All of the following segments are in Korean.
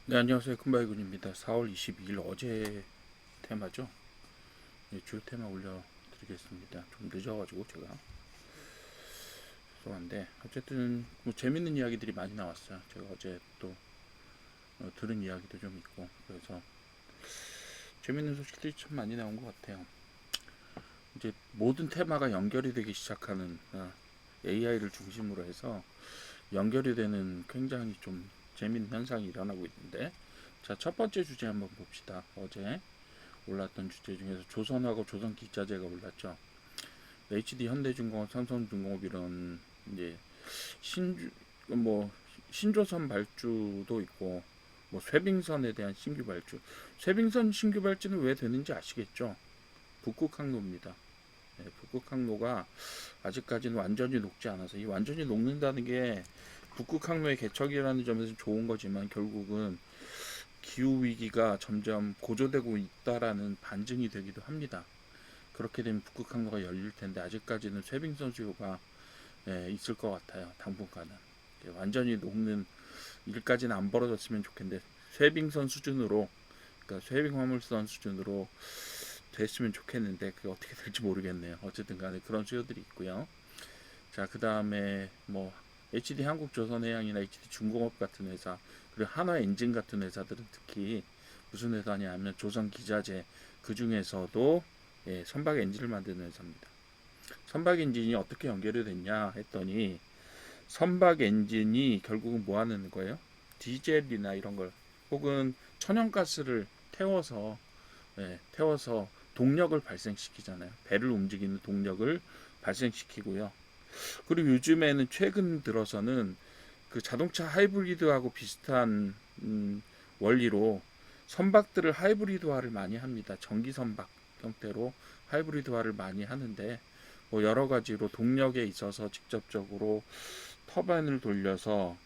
네, 안녕하세요. 큰바이군입니다. 4월 22일 어제 테마죠. 네, 주요 테마 올려드리겠습니다. 좀 늦어가지고 제가 죄송한데 어쨌든 뭐 재밌는 이야기들이 많이 나왔어요. 제가 어제 또 들은 이야기도 좀 있고 그래서 재밌는 소식들이 참 많이 나온 것 같아요. 이제 모든 테마가 연결이 되기 시작하는 AI를 중심으로 해서 연결이 되는 굉장히 좀 재밌는 현상이 일어나고 있는데, 자, 첫 번째 주제 한번 봅시다. 어제 올랐던 주제 중에서 조선하고 조선기자재가 올랐죠. HD 현대중공업, 삼성중공업 이런 이제 신주 뭐 신조선 발주도 있고 뭐 쇠빙선에 대한 신규 발주. 쇠빙선 신규 발주는 왜 되는지 아시겠죠? 북극 항로입니다. 네, 북극 항로가 아직까지는 완전히 녹지 않아서, 이 완전히 녹는다는 게 북극 항로의 개척이라는 점에서 좋은 거지만 결국은 기후 위기가 점점 고조되고 있다라는 반증이 되기도 합니다. 그렇게 되면 북극 항로가 열릴 텐데 아직까지는 쇠빙선 수요가 있을 것 같아요. 당분간은 완전히 녹는 일까지는 안 벌어졌으면 좋겠는데 쇠빙선 수준으로, 그러니까 쇠빙 화물선 수준으로 됐으면 좋겠는데 그게 어떻게 될지 모르겠네요. 어쨌든 간에 그런 수요들이 있고요. 자, 그 다음에 뭐 HD 한국조선해양이나 HD 중공업 같은 회사, 그리고 한화엔진 같은 회사들은 특히 무슨 회사냐 하면 조선기자재, 그 중에서도 선박 엔진을 만드는 회사입니다. 선박 엔진이 어떻게 연결이 됐냐 했더니, 선박 엔진이 결국은 뭐 하는 거예요? 디젤이나 이런 걸, 혹은 천연가스를 태워서 동력을 발생시키잖아요. 배를 움직이는 동력을 발생시키고요. 그리고 요즘에는 최근 들어서는 그 자동차 하이브리드하고 비슷한 원리로 선박들을 하이브리드화를 많이 합니다. 전기 선박 형태로 하이브리드화를 많이 하는데, 뭐 여러 가지로 동력에 있어서 직접적으로 터바인을 돌려서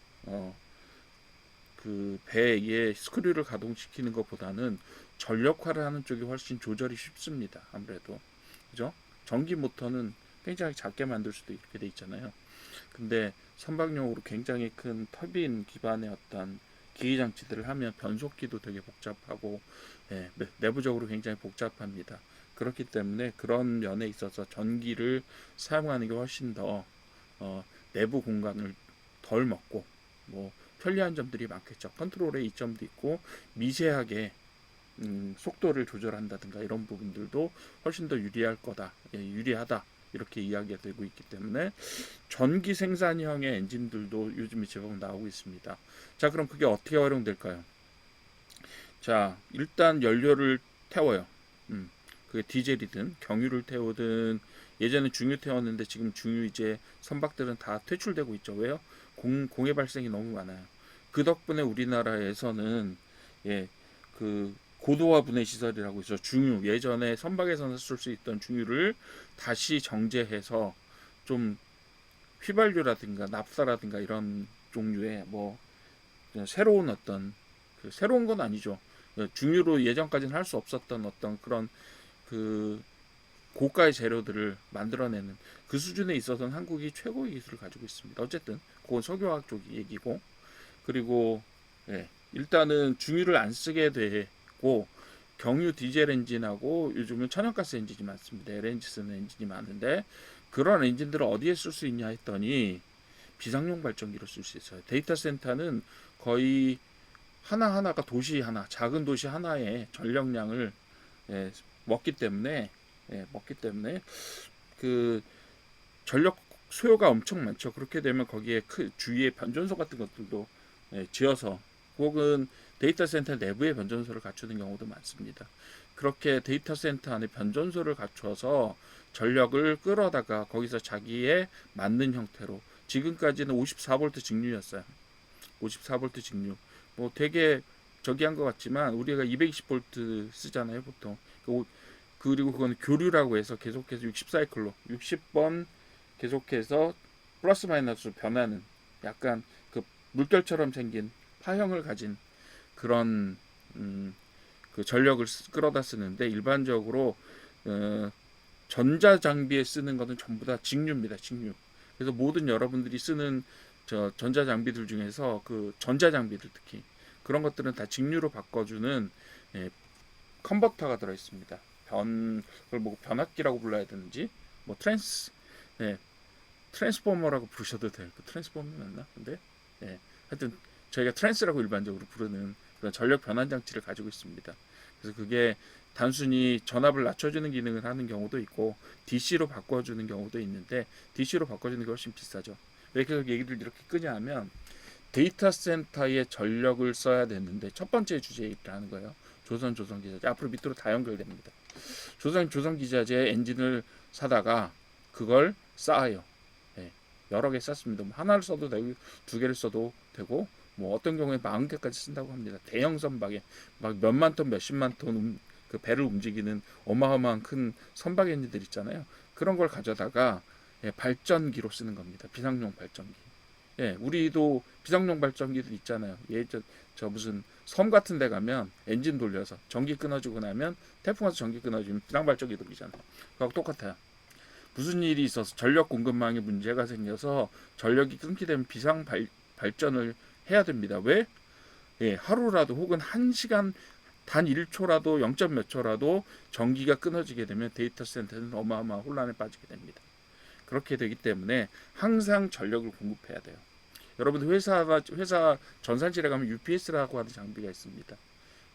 그 배에 스크류를 가동시키는 것보다는 전력화를 하는 쪽이 훨씬 조절이 쉽습니다. 아무래도 그죠? 전기 모터는 굉장히 작게 만들 수도 있게 돼 있잖아요. 근데 선박용으로 굉장히 큰 터빈 기반의 어떤 기계 장치들을 하면 변속기도 되게 복잡하고, 내부적으로 굉장히 복잡합니다. 그렇기 때문에 그런 면에 있어서 전기를 사용하는 게 훨씬 더 내부 공간을 덜 먹고 뭐 편리한 점들이 많겠죠. 컨트롤의 이점도 있고 미세하게 속도를 조절한다든가 이런 부분들도 훨씬 더 유리할 거다, 유리하다, 이렇게 이야기가 되고 있기 때문에 전기 생산형의 엔진들도 요즘에 제법 나오고 있습니다. 자, 그럼 그게 어떻게 활용될까요? 자, 일단 연료를 태워요. 그게 디젤이든 경유를 태우든, 예전에 중유 태웠는데 지금 중유 이제 선박들은 다 퇴출되고 있죠. 왜요? 공해 발생이 너무 많아요. 그 덕분에 우리나라에서는 예, 그 고도화 분해 시설이라고 해서 중유, 예전에 선박에서는 쓸 수 있던 중유를 다시 정제해서 좀 휘발유라든가 납사라든가 이런 종류의 뭐 새로운 어떤, 그 새로운 건 아니죠. 중유로 예전까지는 할 수 없었던 어떤 그런 그 고가의 재료들을 만들어내는 그 수준에 있어서는 한국이 최고의 기술을 가지고 있습니다. 어쨌든 그건 석유화학 쪽 얘기고, 그리고 일단은 중유를 안 쓰게 되고 경유 디젤 엔진하고 요즘은 천연가스 엔진이 많습니다. LNG 쓰는 엔진이 많은데, 그런 엔진들을 어디에 쓸 수 있냐 했더니 비상용 발전기로 쓸 수 있어요. 데이터 센터는 거의 하나하나가 도시 하나, 작은 도시 하나의 전력량을 예, 먹기 때문에 먹기 때문에 그 전력 소요가 엄청 많죠. 그렇게 되면 거기에 주위에 변전소 같은 것들도 지어서, 혹은 데이터 센터 내부에 변전소를 갖추는 경우도 많습니다. 그렇게 데이터 센터 안에 변전소를 갖춰서 전력을 끌어다가 거기서 자기에 맞는 형태로, 지금까지는 54V 직류였어요. 54V 직류. 뭐 되게 저기 한 것 같지만 우리가 220V 쓰잖아요, 보통. 그리고 그건 교류라고 해서 계속해서 60사이클로 60번 계속해서 플러스 마이너스 변하는, 약간 그 물결처럼 생긴 파형을 가진 그런 그 전력을 끌어다 쓰는데, 일반적으로 어, 전자 장비에 쓰는 것은 전부 다 직류입니다. 직류. 그래서 모든 여러분들이 쓰는 저 전자 장비들 중에서 그 전자 장비들 특히 그런 것들은 다 직류로 바꿔주는 예, 컨버터가 들어 있습니다. 그걸 뭐 변압기라고 불러야 되는지 뭐 예, 트랜스포머라고 부르셔도 돼요. 그 트랜스포머 맞나? 근데 예, 하여튼 저희가 트랜스라고 일반적으로 부르는 그런 전력 변환 장치를 가지고 있습니다. 그래서 그게 단순히 전압을 낮춰주는 기능을 하는 경우도 있고 DC로 바꿔주는 경우도 있는데 DC로 바꿔주는 게 훨씬 비싸죠. 왜 그 얘기를 이렇게 끄냐 하면 데이터 센터에 전력을 써야 되는데 첫 번째 주제를 하는 거예요. 조선 기자재 앞으로 밑으로 다 연결됩니다. 조선 기자재 엔진을 사다가 그걸 쌓아요. 예, 여러 개 쌌습니다. 뭐 하나를 써도 되고 두 개를 써도 되고 뭐 어떤 경우에 40개까지 쓴다고 합니다. 대형 선박에 막 몇만 톤, 몇십만 톤 그 배를 움직이는 어마어마한 큰 선박 엔진들 있잖아요. 그런 걸 가져다가 예, 발전기로 쓰는 겁니다. 비상용 발전기. 예, 우리도 비상용 발전기들 있잖아요. 저 무슨 섬 같은 데 가면 엔진 돌려서 전기 끊어지고 나면 태풍 와서 전기 끊어지면 비상 발전기 돌리잖아요. 그거하고 똑같아요. 무슨 일이 있어서 전력 공급망에 문제가 생겨서 전력이 끊게 되면 발전을 해야 됩니다. 왜? 예, 하루라도 혹은 1시간 단 1초라도 0. 몇 초라도 전기가 끊어지게 되면 데이터 센터는 어마어마한 혼란에 빠지게 됩니다. 그렇게 되기 때문에 항상 전력을 공급해야 돼요. 여러분 회사 전산실에 가면 UPS라고 하는 장비가 있습니다.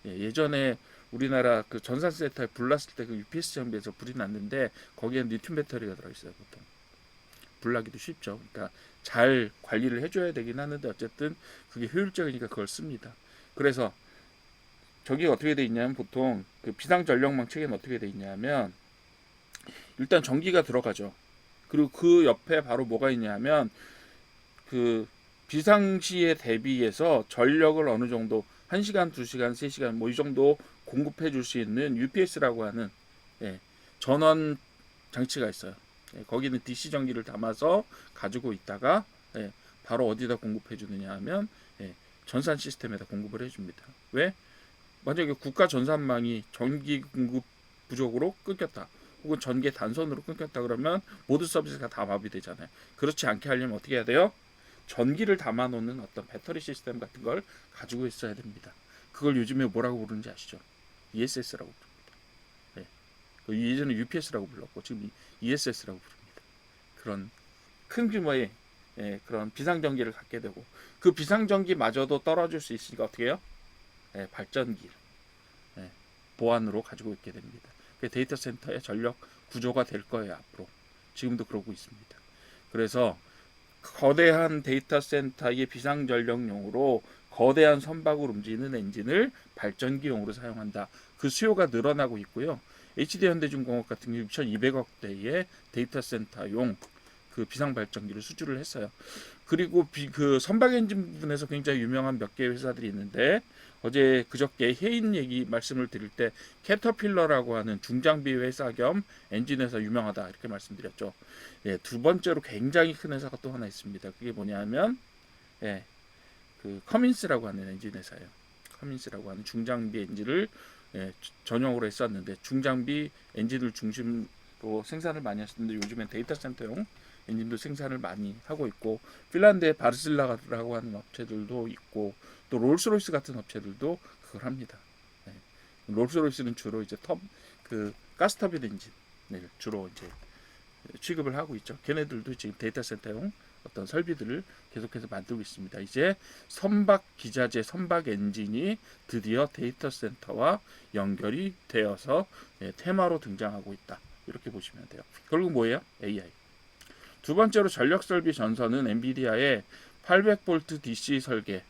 예전에 우리나라 그 전산센터에 불 났을 때 그 UPS 장비에서 불이 났는데 거기에 리튬 배터리가 들어있어요. 보통 불 나기도 쉽죠. 그러니까 잘 관리를 해줘야 되긴 하는데 어쨌든 그게 효율적이니까 그걸 씁니다. 그래서 저기 어떻게 돼 있냐면 보통 그 비상 전력망 체계는 어떻게 돼 있냐면 일단 전기가 들어가죠. 그리고 그 옆에 바로 뭐가 있냐면 그 비상시에 대비해서 전력을 어느 정도 1시간, 2시간, 3시간 뭐 이 정도 공급해 줄 수 있는 UPS라고 하는 예, 전원 장치가 있어요. 예, 거기는 DC 전기를 담아서 가지고 있다가 예, 바로 어디다 공급해 주느냐 하면 예, 전산 시스템에다 공급을 해 줍니다. 왜? 만약에 국가 전산망이 전기 공급 부족으로 끊겼다. 혹은 전기 단선으로 끊겼다 그러면 모든 서비스가 다 마비되잖아요. 그렇지 않게 하려면 어떻게 해야 돼요? 전기를 담아놓는 어떤 배터리 시스템 같은 걸 가지고 있어야 됩니다. 그걸 요즘에 뭐라고 부르는지 아시죠? ESS라고 부릅니다. 네. 예전에 UPS라고 불렀고 지금 ESS라고 부릅니다. 그런 큰 규모의 예, 그런 비상전기를 갖게 되고 그 비상전기마저도 떨어질 수 있으니까 어떻게 해요? 예, 발전기를 예, 보안으로 가지고 있게 됩니다. 데이터 센터의 전력 구조가 될 거예요. 앞으로 지금도 그러고 있습니다. 그래서 거대한 데이터 센터의 비상전력용으로 거대한 선박을 움직이는 엔진을 발전기용으로 사용한다. 그 수요가 늘어나고 있고요. HD현대중공업 같은 경우 6,200억대의 데이터 센터용 그 비상 발전기를 수주를 했어요. 그리고 그 선박 엔진 부분에서 굉장히 유명한 몇 개의 회사들이 있는데 어제 그저께 해인 얘기 말씀을 드릴 때 캐터필러라고 하는 중장비 회사 겸 엔진 회사 유명하다 이렇게 말씀드렸죠. 예, 두 번째로 굉장히 큰 회사가 또 하나 있습니다. 그게 뭐냐면 예, 그 커민스라고 하는 엔진 회사예요. 커민스라고 하는 중장비 엔진을 예, 전용으로 했었는데 중장비 엔진을 중심으로 생산을 많이 하셨는데 요즘엔 데이터 센터용 엔진도 생산을 많이 하고 있고 핀란드의 바르실라라고 하는 업체들도 있고 또 롤스로이스 같은 업체들도 그걸 합니다. 네. 롤스로이스는 주로 이제 그 가스터빈 엔진을 주로 이제 취급을 하고 있죠. 걔네들도 지금 데이터 센터용 어떤 설비들을 계속해서 만들고 있습니다. 이제 선박 기자재, 선박 엔진이 드디어 데이터 센터와 연결이 되어서 테마로 등장하고 있다. 이렇게 보시면 돼요. 결국 뭐예요? AI. 두 번째로 전력 설비 전선은 엔비디아의 800V DC 설계,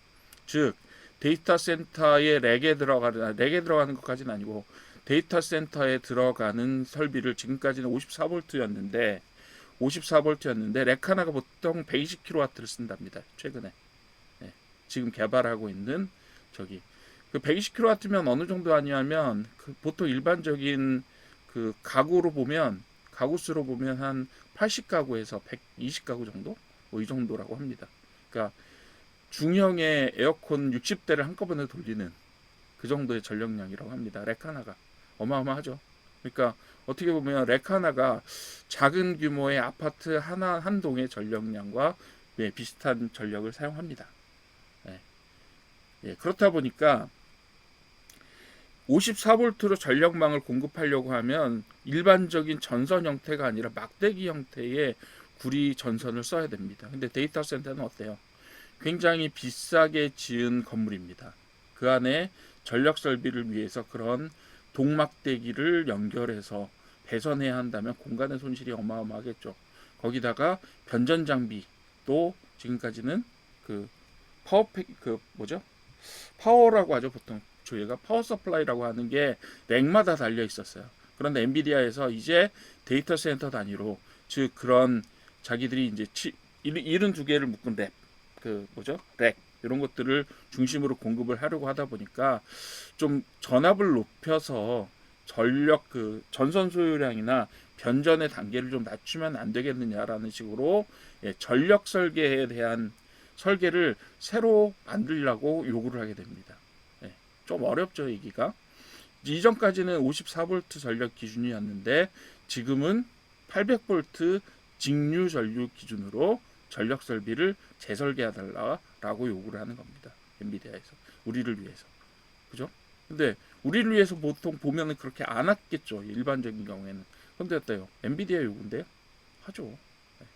즉 데이터 센터에 렉에 들어가는 것까지는 아니고 데이터 센터에 들어가는 설비를 지금까지는 54V였는데 렉 하나가 보통 120kW를 쓴답니다. 최근에 지금 개발하고 있는 저기 그 120kW면 어느 정도 아니냐면 그 보통 일반적인 그 가구 수로 보면 한 80가구에서 120가구 정도? 뭐 이 정도라고 합니다. 그러니까 중형의 에어컨 60대를 한꺼번에 돌리는 그 정도의 전력량이라고 합니다. 렉 하나가 어마어마하죠. 그러니까 어떻게 보면 렉 하나가 작은 규모의 아파트 한 동의 전력량과 비슷한 전력을 사용합니다. 네. 예, 그렇다 보니까 54V로 전력망을 공급하려고 하면 일반적인 전선 형태가 아니라 막대기 형태의 구리 전선을 써야 됩니다. 근데 데이터 센터는 어때요? 굉장히 비싸게 지은 건물입니다. 그 안에 전력 설비를 위해서 그런 동막대기를 연결해서 배선해야 한다면 공간의 손실이 어마어마하겠죠. 거기다가 변전 장비도 지금까지는 그 파워라고 하죠. 보통 저희가 파워 서플라이라고 하는 게 렉마다 달려 있었어요. 그런데 엔비디아에서 이제 데이터 센터 단위로, 즉 그런 자기들이 이제 72개를 묶은 렉 이런 것들을 중심으로 공급을 하려고 하다 보니까 좀 전압을 높여서 전력 전선 소요량이나 변전의 단계를 좀 낮추면 안 되겠느냐라는 식으로, 예, 전력 설계에 대한 설계를 새로 만들려고 요구를 하게 됩니다. 예, 좀 어렵죠, 얘기가. 이전까지는 54V 전력 기준이었는데 지금은 800V 직류 전류 기준으로 전력 설비를 재설계해달라고 요구를 하는 겁니다. 엔비디아에서 우리를 위해서, 그죠? 근데 우리를 위해서 보통 보면은 그렇게 안 하겠죠, 일반적인 경우에는. 근데 어때요? 엔비디아 요구인데요? 하죠. 네.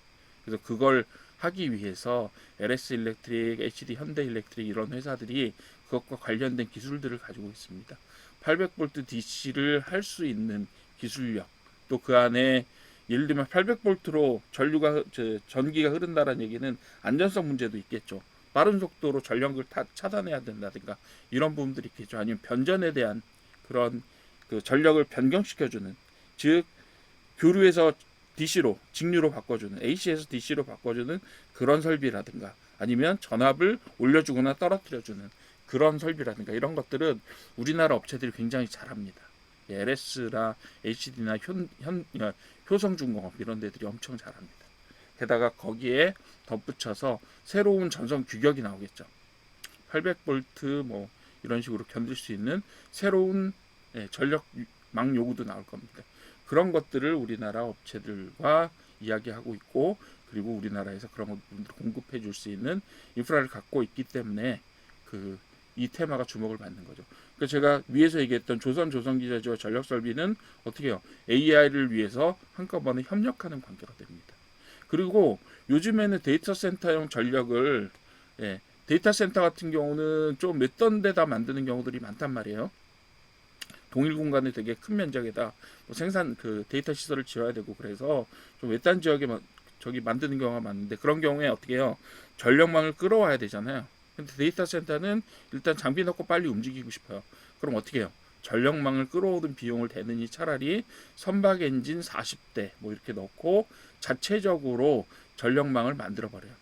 그래서 그걸 하기 위해서 LS 일렉트릭, HD 현대 일렉트릭 이런 회사들이 그것과 관련된 기술들을 가지고 있습니다. 800V DC를 할 수 있는 기술력, 또 그 안에 예를 들면 800V로 전기가 흐른다는 얘기는 안전성 문제도 있겠죠. 빠른 속도로 전력을 차단해야 된다든가 이런 부분들이 있겠죠. 아니면 변전에 대한 그런 전력을 변경시켜주는, 즉 교류에서 DC로 직류로 바꿔주는, AC에서 DC로 바꿔주는 그런 설비라든가, 아니면 전압을 올려주거나 떨어뜨려주는 그런 설비라든가, 이런 것들은 우리나라 업체들이 굉장히 잘합니다. LS나 HD나 효성중공업 이런 데들이 엄청 잘합니다. 게다가 거기에 덧붙여서 새로운 전선 규격이 나오겠죠. 800V 뭐 이런 식으로 견딜 수 있는 새로운 전력망 요구도 나올 겁니다. 그런 것들을 우리나라 업체들과 이야기하고 있고, 그리고 우리나라에서 그런 것들을 공급해 줄 수 있는 인프라를 갖고 있기 때문에 이 테마가 주목을 받는 거죠. 그러니까 제가 위에서 얘기했던 조선기자재와 전력설비는 어떻게 해요? AI를 위해서 한꺼번에 협력하는 관계가 됩니다. 그리고 요즘에는 데이터 센터용 전력을, 데이터 센터 같은 경우는 좀 몇 데다 만드는 경우들이 많단 말이에요. 동일 공간에 되게 큰 면적에다 생산 데이터 시설을 지어야 되고, 그래서 좀 외딴 지역에 저기 만드는 경우가 많은데, 그런 경우에 어떻게 해요? 전력망을 끌어와야 되잖아요. 근데 데이터 센터는 일단 장비 넣고 빨리 움직이고 싶어요. 그럼 어떻게 해요? 전력망을 끌어오는 비용을 대느니 차라리 선박 엔진 40대 뭐 이렇게 넣고 자체적으로 전력망을 만들어 버려요.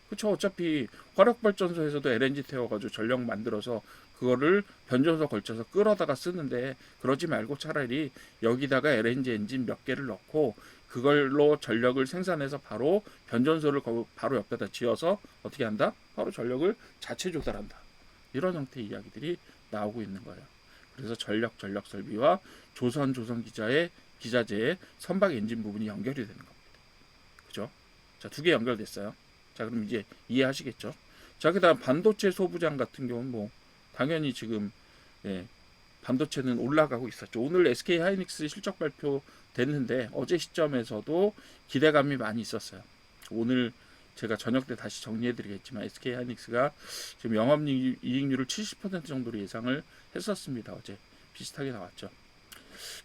그렇죠. 어차피 화력발전소에서도 LNG 태워가지고 전력 만들어서 그거를 변전소 걸쳐서 끌어다가 쓰는데, 그러지 말고 차라리 여기다가 LNG 엔진 몇 개를 넣고 그걸로 전력을 생산해서 바로 변전소를 바로 옆에다 지어서 어떻게 한다? 바로 전력을 자체 조달한다. 이런 형태의 이야기들이 나오고 있는 거예요. 그래서 전력 설비와 조선 기자재의 선박 엔진 부분이 연결이 되는 겁니다. 그죠? 자, 두 개 연결됐어요. 자, 그럼 이제 이해하시겠죠? 자, 그다음 반도체 소부장 같은 경우는 뭐 당연히 지금, 반도체는 올라가고 있었죠. 오늘 SK 하이닉스 실적 발표 됐는데 어제 시점에서도 기대감이 많이 있었어요. 오늘 제가 저녁 때 다시 정리해드리겠지만 SK 하이닉스가 지금 영업이익률을 70% 정도로 예상을 했었습니다. 어제 비슷하게 나왔죠.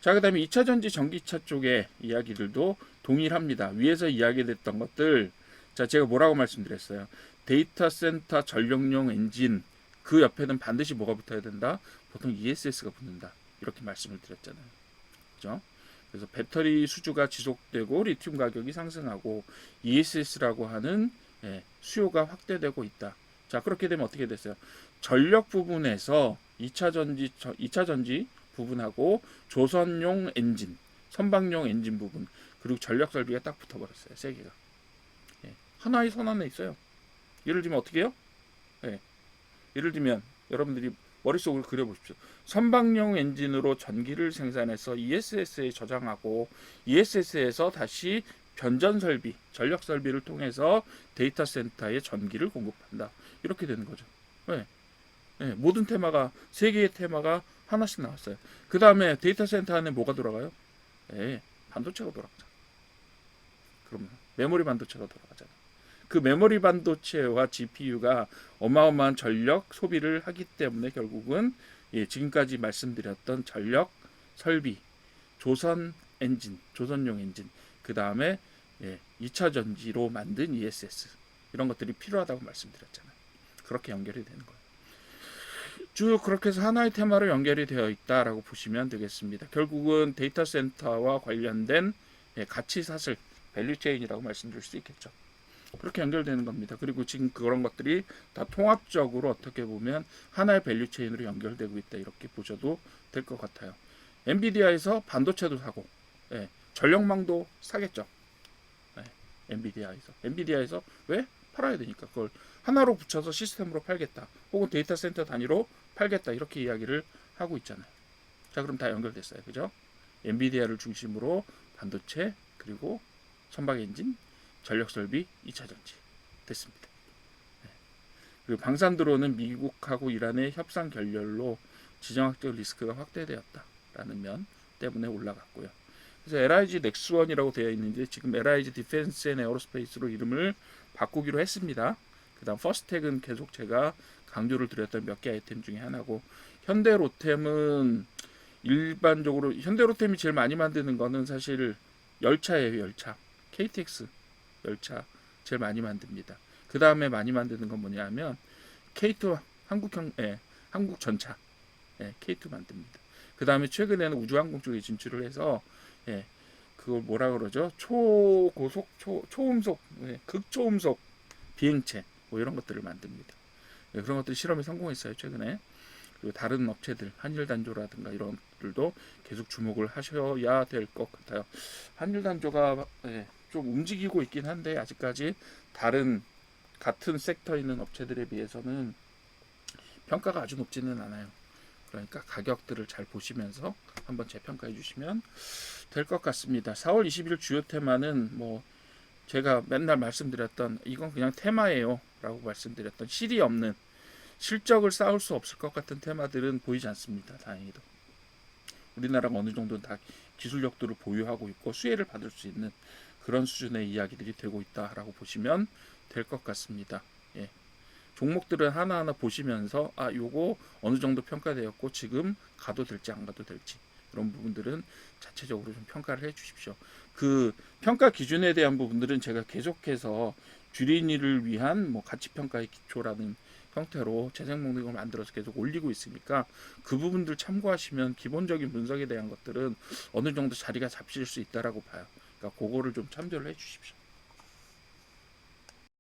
자, 그 다음에 2차 전지 전기차 쪽의 이야기들도 동일합니다. 위에서 이야기됐던 것들, 자, 제가 뭐라고 말씀드렸어요? 데이터 센터 전력용 엔진, 그 옆에는 반드시 뭐가 붙어야 된다? 보통 ESS가 붙는다. 이렇게 말씀을 드렸잖아요. 그죠? 그래서 배터리 수주가 지속되고 리튬 가격이 상승하고 ESS라고 하는, 수요가 확대되고 있다. 자, 그렇게 되면 어떻게 됐어요? 전력 부분에서 2차 전지 부분하고 조선용 엔진, 선박용 엔진 부분, 그리고 전력 설비가 딱 붙어버렸어요. 세 개가. 하나의 선 안에 있어요. 예를 들면 어떻게 해요? 예를 들면 여러분들이 머릿속으로 그려보십시오. 선박용 엔진으로 전기를 생산해서 ESS에 저장하고 ESS에서 다시 변전 설비, 전력 설비를 통해서 데이터 센터에 전기를 공급한다. 이렇게 되는 거죠. 예, 모든 테마가 세 개의 테마가 하나씩 나왔어요. 그 다음에 데이터 센터 안에 뭐가 돌아가요? 예, 반도체가 돌아가죠. 그러면 메모리 반도체가 돌아가잖아요. 그 메모리 반도체와 GPU가 어마어마한 전력 소비를 하기 때문에 결국은 예, 지금까지 말씀드렸던 전력 설비, 조선 엔진, 조선용 엔진, 그 다음에 예, 2차 전지로 만든 ESS 이런 것들이 필요하다고 말씀드렸잖아요. 그렇게 연결이 되는 거예요. 쭉 그렇게 해서 하나의 테마로 연결이 되어 있다라고 보시면 되겠습니다. 결국은 데이터 센터와 관련된 예, 가치 사슬, 밸류체인이라고 말씀드릴 수 있겠죠. 그렇게 연결되는 겁니다. 그리고 지금 그런 것들이 다 통합적으로 어떻게 보면 하나의 밸류체인으로 연결되고 있다 이렇게 보셔도 될 것 같아요. 엔비디아에서 반도체도 사고 예, 전력망도 사겠죠. 예, 엔비디아에서 왜? 팔아야 되니까 그걸 하나로 붙여서 시스템으로 팔겠다. 혹은 데이터 센터 단위로 팔겠다. 이렇게 이야기를 하고 있잖아요. 자, 그럼 다 연결됐어요. 그죠? 엔비디아를 중심으로 반도체 그리고 선박 엔진, 전력 설비, 2차 전지 됐습니다. 네. 그리고 방산 드론은 미국하고 이란의 협상 결렬로 지정학적 리스크가 확대되었다라는 면 때문에 올라갔고요. 그래서 LIG 넥스원이라고 되어 있는데 지금 LIG 디펜스 앤 에어로스페이스로 이름을 바꾸기로 했습니다. 그다음 퍼스텍은 계속 제가 강조를 드렸던 몇 개 아이템 중에 하나고 현대로템은 일반적으로 현대로템이 제일 많이 만드는 거는 사실 열차예요. 열차. KTX 열차 제일 많이 만듭니다. 그 다음에 많이 만드는 건 뭐냐면 K2 한국 전차 K2 만듭니다. 그 다음에 최근에는 우주항공 쪽에 진출을 해서 그걸 뭐라 그러죠? 초고속 초음속 극초음속 비행체 뭐 이런 것들을 만듭니다. 그런 것들 실험에 성공했어요 최근에. 그리고 다른 업체들 한일단조라든가 이런 것들도 계속 주목을 하셔야 될 것 같아요. 한일단조가 좀 움직이고 있긴 한데 아직까지 다른 같은 섹터에 있는 업체들에 비해서는 평가가 아주 높지는 않아요. 그러니까 가격들을 잘 보시면서 한번 재평가해 주시면 될 것 같습니다. 4월 20일 주요 테마는 뭐 제가 맨날 말씀드렸던 이건 그냥 테마예요 라고 말씀드렸던 실이 없는 실적을 쌓을 수 없을 것 같은 테마들은 보이지 않습니다. 다행히도 우리나라가 어느 정도 다 기술력들을 보유하고 있고 수혜를 받을 수 있는 그런 수준의 이야기들이 되고 있다라고 보시면 될 것 같습니다. 예. 종목들은 하나하나 보시면서 요거 어느 정도 평가되었고 지금 가도 될지 안 가도 될지 이런 부분들은 자체적으로 좀 평가를 해 주십시오. 그 평가 기준에 대한 부분들은 제가 계속해서 주린이를 위한 뭐 가치평가의 기초라는 형태로 재생 목록을 만들어서 계속 올리고 있으니까 그 부분들 참고하시면 기본적인 분석에 대한 것들은 어느 정도 자리가 잡힐 수 있다라고 봐요. 그러니까 그거를 좀 참조를 해 주십시오.